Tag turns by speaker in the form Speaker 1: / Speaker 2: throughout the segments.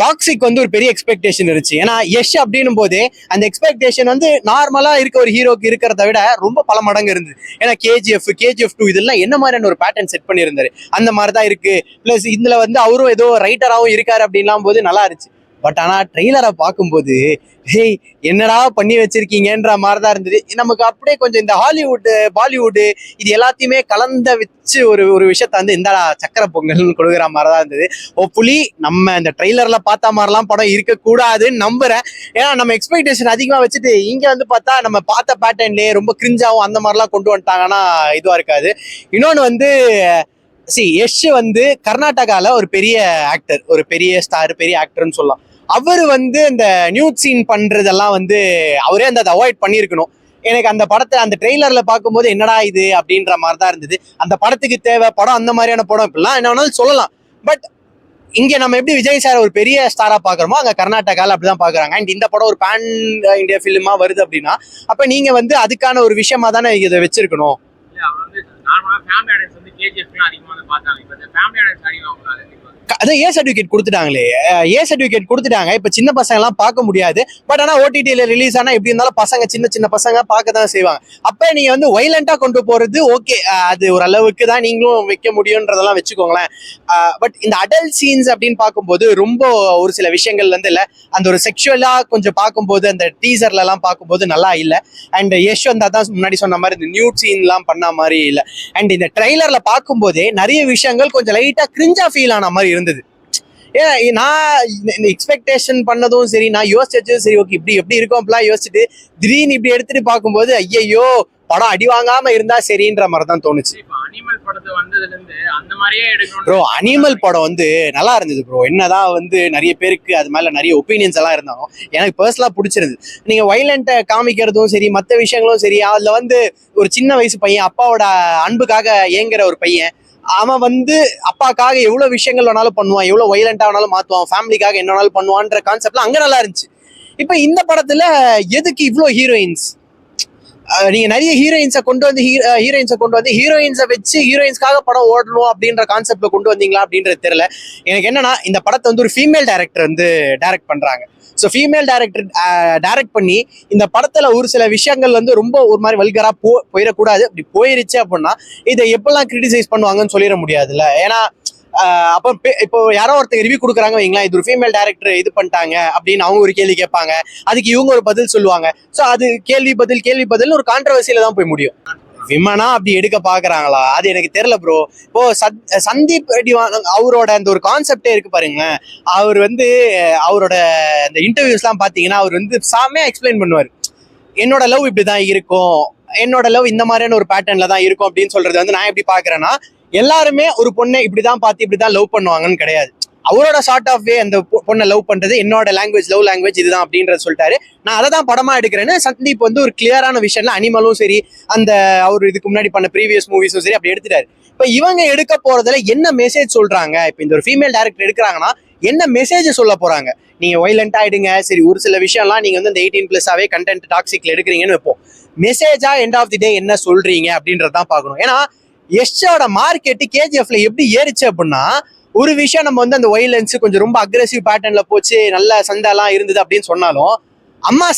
Speaker 1: Toxic வந்து ஒரு பெரிய எக்ஸ்பெக்டேஷன் இருந்துச்சு. ஏன்னா யஷ் அப்படின்னும் போதே அந்த எக்ஸ்பெக்டேஷன் வந்து நார்மலா இருக்க ஒரு ஹீரோக்கு இருக்கிறத விட ரொம்ப பல மடங்கு இருந்தது. ஏன்னா கேஜிஎஃப் 2 இதெல்லாம் என்ன மாதிரியான ஒரு பேட்டர்ன் செட் பண்ணியிருந்தாரு, அந்த மாதிரி தான் இருக்கு. பிளஸ் இதுல வந்து அவரும் ஏதோ ரைட்டராகவும் இருக்காரு அப்படின்லாம் போது நல்லா இருந்துச்சு. பட் ஆனா ட்ரெய்லரை பார்க்கும்போது ஹேய் என்னடா பண்ணி வச்சிருக்கீங்கன்ற மாதிரிதான் இருந்தது. நமக்கு அப்படியே கொஞ்சம் இந்த ஹாலிவுட் பாலிவுட் இது எல்லாத்தையுமே கலந்த வச்சு ஒரு ஒரு விஷயத்த வந்து இந்த சக்கரை பொங்கல்னு கொடுக்குற மாதிரிதான் இருந்தது. புலி நம்ம இந்த ட்ரெய்லர்ல பார்த்த மாதிரிலாம் படம் இருக்கக்கூடாதுன்னு நம்புறேன். ஏன்னா நம்ம எக்ஸ்பெக்டேஷன் அதிகமா வச்சுட்டு இங்க வந்து பார்த்தா நம்ம பார்த்த பேட்டர்ன்லயே ரொம்ப கிரிஞ்சாவும் அந்த மாதிரிலாம் கொண்டு வந்துட்டாங்கன்னா இதுவா இருக்காது. இன்னொன்னு வந்து யஷ் வந்து கர்நாடகால ஒரு பெரிய ஆக்டர், ஒரு பெரிய ஸ்டார், பெரிய ஆக்டர்னு சொல்லலாம். அவர் வந்து இந்த நியூட் சீன் பண்றதெல்லாம் வந்து அவரே அந்த அவாய்ட் பண்ணியிருக்கணும். எனக்கு அந்த படத்தை அந்த ட்ரெய்லர்ல பார்க்கும்போது என்னடா இது அப்படின்ற மாதிரி தான் இருந்தது. அந்த படத்துக்கு தேவை படம் அந்த மாதிரியான படம் இப்படிலாம் என்ன வேணாலும் சொல்லலாம். பட் இங்க நம்ம எப்படி விஜய் சார் ஒரு பெரிய ஸ்டாரா பாக்குறோமோ அங்க கர்நாடகால அப்படிதான் பாக்குறாங்க. அண்ட் இந்த படம் ஒரு பேன் இந்தியா பிலிமா வருது அப்படின்னா அப்ப நீங்க வந்து அதுக்கான ஒரு விஷயமா தானே இதை வச்சிருக்கணும். அதான் ஏ சர்டிபிகேட் கொடுத்துட்டாங்களே, ஏ சர்டிபிகேட் கொடுத்துட்டாங்க. இப்ப சின்ன பசங்க எல்லாம் பார்க்க முடியாது. பட் ஆனா ஓடிடில ரிலீஸ் ஆனா எப்படி இருந்தாலும் பசங்க சின்ன பசங்க பார்க்க தான் செய்வாங்க. அப்ப நீங்க வந்து வைலண்டா கொண்டு போறது ஓகே, அது ஒரு அளவுக்கு தான் நீங்களும் வைக்க முடியும்ன்றதெல்லாம் வச்சுக்கோங்களேன். பட் இந்த அடல்ட் சீன்ஸ் அப்படின்னு பார்க்கும்போது ரொம்ப ஒரு சில விஷயங்கள்ல இருந்து இல்ல அந்த ஒரு செக்ஷுவலா கொஞ்சம் பார்க்கும்போது அந்த டீசர்ல எல்லாம் பார்க்கும்போது நல்லா இல்ல. அண்ட் யஷ் வந்து அதான் முன்னாடி சொன்ன மாதிரி இந்த நியூட் சீன் எல்லாம் பண்ண மாதிரி இல்ல. அண்ட் இந்த ட்ரெய்லர்ல பார்க்கும்போதே நிறைய விஷயங்கள் கொஞ்சம் லைட்டா கிரிஞ்சா ஃபீல் ஆன மாதிரி இருந்தது. ஏன் நான் இந்த எக்ஸ்பெக்டேஷன் பண்ணதும் சரி, நான் யோசிச்சதும் சரி, ஓகே இப்படி எப்படி இருக்கும் அப்படிலாம் யோசிச்சுட்டு திடீர்னு இப்படி எடுத்துட்டு பார்க்கும்போது ஐயோ படம் அடி வாங்காம இருந்தா சரின்ற மாதிரி தான் தோணுச்சு. ப்ரோ அனிமல் படம் வந்து நல்லா இருந்தது ப்ரோ. என்னதான் வந்து நிறைய பேருக்கு அது மேல நிறைய ஒப்பீனியன்ஸ் எல்லாம் இருந்தாலும் எனக்கு பர்சனலா பிடிச்சிருந்தது. நீங்க வைலண்ட்டை காமிக்கிறதும் சரி, மற்ற விஷயங்களும் சரி, அதுல வந்து ஒரு சின்ன வயசு பையன் அப்பாவோட அன்புக்காக ஏங்குற ஒரு பையன், அவன் வந்து அப்பாக்காக எவ்வளவு விஷயங்கள் வேணாலும் பண்ணுவான், எவ்வளவு வைலண்டா வேணாலும் மாத்துவான், ஃபேமிலிக்காக என்ன வேணாலும் பண்ணுவான்ற கான்செப்ட்ல அங்க நல்லா இருந்துச்சு. இப்ப இந்த படத்துல எதுக்கு இவ்வளவு ஹீரோயின்ஸ்? நீங்க நிறைய ஹீரோயின்ஸை கொண்டு வந்து ஹீரோயின்ஸை வச்சு ஹீரோயின்ஸ்க்காக படம் ஓடணும் அப்படின்ற கான்செப்ட்ல கொண்டு வந்தீங்களா அப்படின்றது தெரியல. எனக்கு என்னன்னா இந்த படத்தை வந்து ஒரு ஃபீமேல் டைரக்டர் வந்து டைரக்ட் பண்றாங்க. ஸோ ஃபீமேல் டைரக்டர் டைரக்ட் பண்ணி இந்த படத்துல ஒரு சில விஷயங்கள் வந்து ரொம்ப ஒரு மாதிரி வல்கரா போயிடக்கூடாது. அப்படி போயிருச்சு அப்படின்னா இதை எப்பெல்லாம் கிரிட்டிசைஸ் பண்ணுவாங்கன்னு சொல்லிட முடியாதுல்ல. ஏன்னா அப்போ இப்போ யாரோ ஒருத்தர் ரிவ்யூ கொடுக்குறாங்க வைங்களா, இது ஒரு ஃபீமேல் டைரக்டர் இது பண்ணிட்டாங்க அப்படின்னு அவங்க ஒரு கேள்வி கேட்பாங்க, அதுக்கு இவங்க ஒரு பதில் சொல்லுவாங்க. ஸோ அது கேள்வி பதில் ஒரு கான்ட்ரவர்சியில தான் போய் முடியும். விமனா அப்படி எடுக்க பாக்குறாங்களா அது எனக்கு தெரியல ப்ரோ. இப்போ சந்தீப் ரெட்டி அவரோட அந்த ஒரு கான்செப்டே இருக்கு பாருங்க. அவர் வந்து அவரோட அந்த இன்டர்வியூஸ் எல்லாம் பாத்தீங்கன்னா அவர் வந்து செம்மையா எக்ஸ்பிளைன் பண்ணுவார். என்னோட லவ் இப்படிதான் இருக்கும், என்னோட லவ் இந்த மாதிரியான ஒரு பேட்டர்ன்ல தான் இருக்கும் அப்படின்னு சொல்றது வந்து நான் எப்படி பாக்குறேன்னா, எல்லாருமே ஒரு பொண்ணை இப்படிதான் பார்த்து இப்படிதான் லவ் பண்ணுவாங்கன்னு கிடையாது. அவரோட ஷார்ட் ஆஃப் வே அந்த பொண்ணை லவ் பண்றது என்னோட லாங்குவேஜ், லவ் லாங்குவேஜ் இதுதான் அப்படின்றத சொல்லிட்டாரு. நான் அதை தான் படமா எடுக்கிறேன்னு சந்தீப் வந்து ஒரு கிளியரான விஷயம்ல அனிமலும் சரி, அந்த அவர் இதுக்கு முன்னாடி பண்ண ப்ரீவியஸ் மூவிஸும் சரி அப்படி எடுத்துட்டாரு. இப்ப இவங்க எடுக்க போறதுல என்ன மெசேஜ் சொல்றாங்க? இப்ப இந்த ஒரு ஃபீமேல் டைரக்டர் எடுக்கிறாங்கன்னா என்ன மெசேஜ் சொல்ல போறாங்க? நீங்க வைலண்டா ஆயிடுங்க சரி, ஒரு சில விஷயம்லாம் நீங்க வந்து இந்த 18+ஆவே கண்டென்ட் டாக்ஸிக்ல எடுக்கிறீங்கன்னு வைப்போம். மெசேஜா எண்ட் ஆஃப் தி டே என்ன சொல்றீங்க அப்படின்றதான் பார்க்கணும். ஏன்னா யஷோட மார்க்கெட் கேஜிஎஃப்ல எப்படி ஏறிச்சு அப்படின்னா, ஒரு விஷயம் நம்ம வந்து அந்த வைலன்ஸ் கொஞ்சம் ரொம்ப அக்ரெசிவ் பேட்டர்ன்ல போச்சு, நல்ல சண்டைலாம் இருந்தது அப்படின்னு சொன்னாலும் அம்மா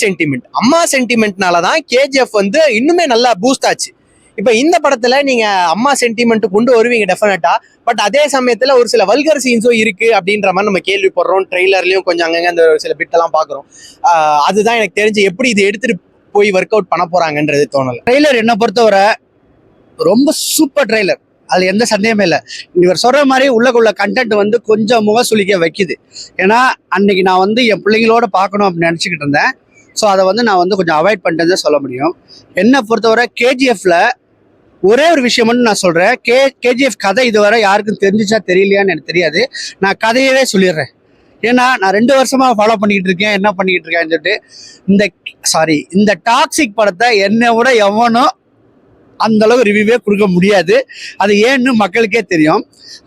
Speaker 1: சென்டிமெண்ட்னாலதான் கேஜிஎஃப் வந்து இன்னுமே நல்லா பூஸ்ட் ஆச்சு. இப்ப இந்த படத்துல நீங்க அம்மா சென்டிமெண்ட் கொண்டு வருவீங்க டெஃபினட்டா. பட் அதே சமயத்துல ஒரு சில வல்கர் சீன்ஸும் இருக்கு அப்படின்ற மாதிரி நம்ம கேள்விப்படுறோம். ட்ரெய்லர்லயும் கொஞ்சம் அங்கங்க அந்த சில பிட்டெல்லாம் பாக்குறோம். அதுதான் எனக்கு தெரிஞ்சு எப்படி இது எடுத்துட்டு போய் ஒர்க் அவுட் பண்ண போறாங்கன்றது தோணல.
Speaker 2: ட்ரெய்லர் என்ன பொறுத்தவரை ரொம்ப சூப்பர் ட்ரெய்லர், அது எந்த சந்தேகமே இல்லை. இவர் சொல்ற மாதிரி உள்ளக்குள்ள கண்டென்ட் வந்து கொஞ்சம் முகசுலிக்க வைக்குது. ஏன்னா அன்னைக்கு நான் வந்து என் பிள்ளைங்களோட பார்க்கணும் அப்படின்னு நினச்சிக்கிட்டு இருந்தேன். ஸோ அதை வந்து நான் வந்து கொஞ்சம் அவாய்ட் பண்ணிட்டு சொல்ல முடியும். என்னை பொறுத்தவரை கேஜிஎஃப்ல ஒரே ஒரு விஷயம் மட்டும் நான் சொல்றேன். கேஜிஎஃப் கதை இதுவரை யாருக்கும் தெரிஞ்சிச்சா தெரியலையான்னு எனக்கு தெரியாது. நான் கதையவே சொல்லிடுறேன். ஏன்னா நான் 2 வருஷமா ஃபாலோ பண்ணிக்கிட்டு இருக்கேன், என்ன பண்ணிக்கிட்டு இருக்கேன்னு சொல்லிட்டு இந்த டாக்ஸிக் படத்தை என்னை விட எவனும் அந்த அளவு ரிவ்யூவே கொடுக்க முடியாது. அது ஏன்னு மக்களுக்கே தெரியும்.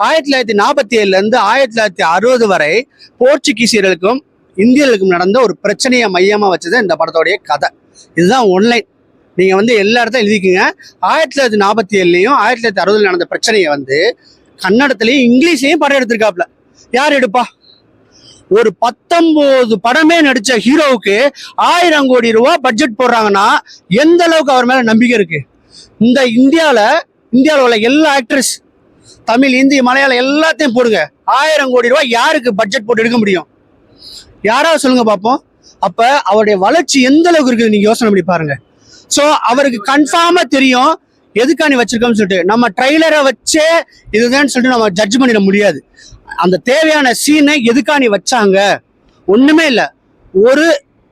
Speaker 2: 1947 1960 வரை போர்ச்சுகீசியர்களுக்கும் இந்தியர்களுக்கும் நடந்த ஒரு பிரச்சனையை மையமா வச்சது இந்த படத்தோடைய கதை. இதுதான் ஒன்லைன். நீங்க வந்து எல்லா இடத்தையும் எழுதிக்குங்க. 1947லயும் 1960 நடந்த பிரச்சனையை வந்து கன்னடத்திலையும் இங்கிலீஷ்லயும் படம் எடுத்திருக்காப்ல. யார் எடுப்பா? ஒரு 19 படமே நடிச்ச ஹீரோவுக்கு 1000 கோடி ரூபாய் பட்ஜெட் போடுறாங்கன்னா எந்த அளவுக்கு அவர் மேல நம்பிக்கை இருக்கு? இந்த இந்தியாவில் உள்ள எல்லா ஆக்ட்ரஸ், தமிழ், இந்தி, மலையாளம் எல்லாத்தையும் போடுங்க, 1000 கோடி ரூபாய் யாருக்கு பட்ஜெட் போட்டு எடுக்க முடியும்? யாராவது சொல்லுங்க பார்ப்போம். அப்ப அவருடைய வளர்ச்சி எந்த அளவுக்கு இருக்குது நீங்க யோசனை பண்ணி பாருங்க. ஸோ அவருக்கு கன்ஃபார்மா தெரியும் எதுக்காண்டி வச்சிருக்கோம்னு சொல்லிட்டு. நம்ம ட்ரைலரை வச்சே இதுதான் சொல்லிட்டு நம்ம ஜட்ஜ் பண்ணிட முடியாது. அந்த தேவையான சீனை எதுக்காண்டி வச்சாங்க? ஒண்ணுமே இல்லை. ஒரு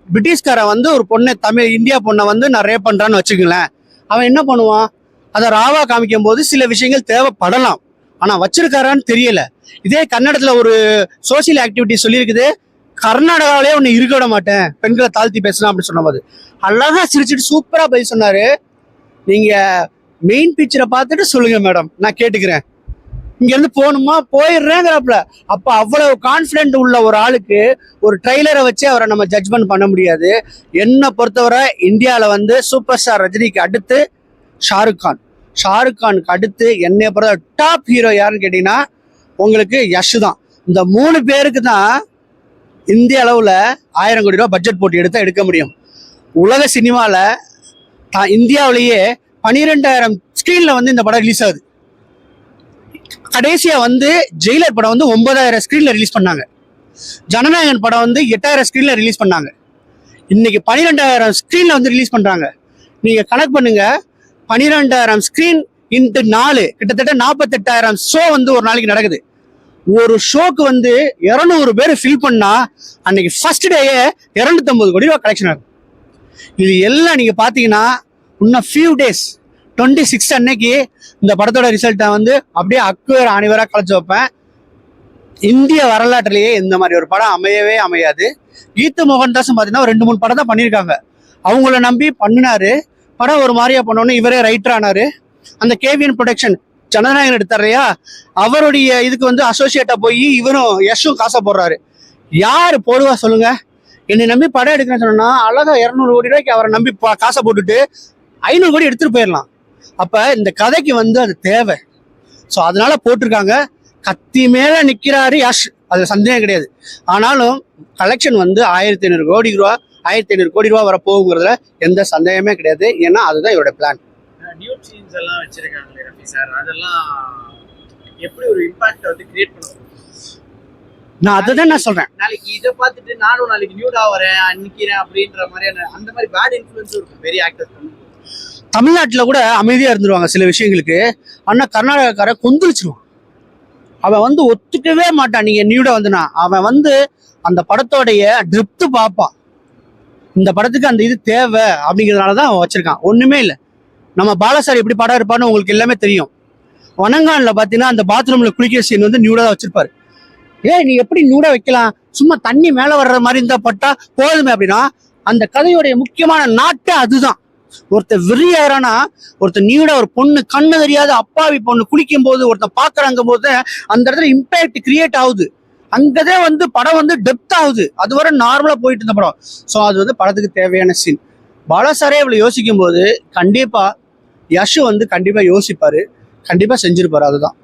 Speaker 2: பிரிட்டிஷ்காரன் வந்து ஒரு பொண்ணை, இந்தியா பொண்ணை வந்து நான் ரேப் பண்றான்னு வச்சுக்கங்களேன். அவன் என்ன பண்ணுவான்? அதை ராவா காமிக்கும் போது சில விஷயங்கள் தேவைப்படலாம், ஆனா வச்சிருக்காரான்னு தெரியல. இதே கன்னடத்துல ஒரு சோசியல் ஆக்டிவிட்டி சொல்லியிருக்குது, கர்நாடகாவிலே ஒன்னு இருக்க விட மாட்டேன், பெண்களை தாழ்த்தி பேசலாம் அப்படின்னு சொன்ன போது அழகா சிரிச்சுட்டு சூப்பரா பதில் சொன்னாரு. நீங்க மெயின் பிக்சரை பார்த்துட்டு சொல்லுங்க மேடம், நான் கேட்டுக்கிறேன். இங்க இருந்து போகணுமா, போயிடுறேங்கிறப்பல. அப்ப அவ்வளவு கான்பிடென்ட் உள்ள ஒரு ஆளுக்கு ஒரு ட்ரைலரை வச்சு அவரை நம்ம ஜட்ஜ்மெண்ட் பண்ண முடியாது. என்னை பொறுத்தவரை இந்தியாவில வந்து சூப்பர் ஸ்டார் ரஜினிக்கு அடுத்து ஷாருக் கானுக்கு அடுத்து என்னைய பொறுத்த டாப் ஹீரோ யாருன்னு கேட்டீங்கன்னா உங்களுக்கு யஷ் தான். இந்த 3 பேருக்கு தான் இந்திய அளவுல 1000 கோடி ரூபாய் பட்ஜெட் போட்டு எடுக்க முடியும். உலக சினிமால இந்தியாவிலேயே 12,000 ஸ்கிரீன்ல வந்து இந்த படம் ரிலீஸ் ஆகுது. கடைசியா வந்து ஜெயிலர் படம் வந்து 9,000 ஸ்கிரீன்ல ரிலீஸ் பண்ணாங்க. ஜனநாயகன் படம் வந்து 8,000 ஸ்கிரீன்ல ரிலீஸ் பண்ணாங்க. இன்னைக்கு 12,000 ஸ்கிரீன்ல வந்து ரிலீஸ் பண்றாங்க. நீங்க கணக்கு பண்ணுங்க, 12,000 ஸ்கிரீன் இன்ட்டு 4 கிட்டத்தட்ட 48,000 ஷோ வந்து ஒரு நாளைக்கு நடக்குது. ஒரு ஷோக்கு வந்து 200 பேர் ஃபில் பண்ணா அன்னைக்கு ஃபர்ஸ்ட் டேயே 250 கோடி ரூபாய் கலெக்ஷன் ஆகும். இது எல்லாம் நீங்க பாத்தீங்கன்னா இன்னும் ஃபியூ டேஸ் 26 அன்னைக்கு இந்த படத்தோட ரிசல்ட்டை வந்து அப்படியே அக்குவேர் அனைவராக கலைச்சு வைப்பேன். இந்திய வரலாற்றிலேயே இந்த மாதிரி ஒரு படம் அமையவே அமையாது. கீத்து மோகன்தாஸும் பார்த்தீங்கன்னா 2-3 படம் தான் பண்ணியிருக்காங்க. அவங்கள நம்பி பண்ணினாரு. படம் ஒரு மாதிரியா பண்ணோன்னு இவரே ரைட்டர் ஆனாரு. அந்த கேவிஎன் ப்ரொடக்ஷன் ஜனநாயகன் எடுத்தாரையா, அவருடைய இதுக்கு வந்து அசோசியேட்டா போய் இவரும் யஷும் காசை போடுறாரு. யாரு போடுவா சொல்லுங்க? என்னை நம்பி படம் எடுக்கிறேன்னு சொன்னா அழகா 200 கோடி ரூபாய்க்கு அவரை நம்பி காசை போட்டுட்டு 500 கோடி எடுத்துட்டு போயிடலாம். அப்ப இந்த கதைக்கு வந்து அது தேவை. ஸோ அதனால போட்டிருக்காங்க. கத்தி மேல நிக்கிறாரு யஷ், அது சந்தேகம் கிடையாது. ஆனாலும் கலெக்ஷன் வந்து 1,500 கோடி ரூபா வர போகுங்கிறதுல எந்த சந்தேகமே கிடையாது. ஏன்னா அதுதான் இவரோட பிளான்.
Speaker 3: நியூட் சீன்ஸ் எல்லாம் வச்சிருக்காங்களே ரஃபி சார், அதெல்லாம் எப்படி ஒரு இம்பாக்ட் வந்து கிரியேட் பண்ணுவாங்க?
Speaker 2: நான் அதுதான் நான் சொல்றேன்.
Speaker 3: நாளைக்கு இதை பார்த்துட்டு நானும் நாளைக்கு நியூடா வரேன் நிக்கிறேன் அப்படின்ற மாதிரியான அந்த மாதிரி பேட் இன்ஃபுளுன்ஸ் இருக்கும் பெரிய ஆக்டர்ஸ்.
Speaker 2: தமிழ்நாட்டில் கூட அமைதியா இருந்துருவாங்க சில விஷயங்களுக்கு. ஆனா கர்நாடகாக்கார கொந்தளிச்சிருவான். அவன் வந்து ஒத்துக்கவே மாட்டான் நீங்க நியூடா வந்துனா. அவன் வந்து அந்த படத்தோடைய ட்ரிப்ட் பார்ப்பான். இந்த படத்துக்கு அந்த இது தேவை அப்படிங்கிறதுனாலதான் அவன் வச்சிருக்கான். ஒண்ணுமே இல்லை. நம்ம பாலசாரி எப்படி படம் இருப்பான்னு உங்களுக்கு எல்லாமே தெரியும். வனங்கான்ல பாத்தீங்கன்னா அந்த பாத்ரூம்ல குளிக்கிற சீன் வந்து நியூடா தான் வச்சிருப்பாரு. நீ எப்படி நியூடா வைக்கலாம்? சும்மா தண்ணி மேல வர்ற மாதிரி இருந்தா பட்டா போதுமே அப்படின்னா, அந்த கதையோடைய முக்கியமான நாட்டே அதுதான். ஒருத்தர் வெறியாரானா, ஒருத்தர் நியூடா ஒரு பொண்ணு கண்ணு தெரியாத அப்பாவி பொண்ணு குளிக்கும் போது ஒருத்தர் பாக்குறாங்க போது அந்த இடத்துல இம்பாக்ட் கிரியேட் ஆகுது. அங்கதே வந்து படம் வந்து டெப்த் ஆகுது. அதுவரை நார்மலா போயிட்டு இருந்த படம். ஸோ அது வந்து படத்துக்கு தேவையான சீன். பாலாசாரே இவ்வளவு யோசிக்கும் போது கண்டிப்பா யஷ் வந்து கண்டிப்பா யோசிப்பாரு, கண்டிப்பா செஞ்சிருப்பாரு. அதுதான்.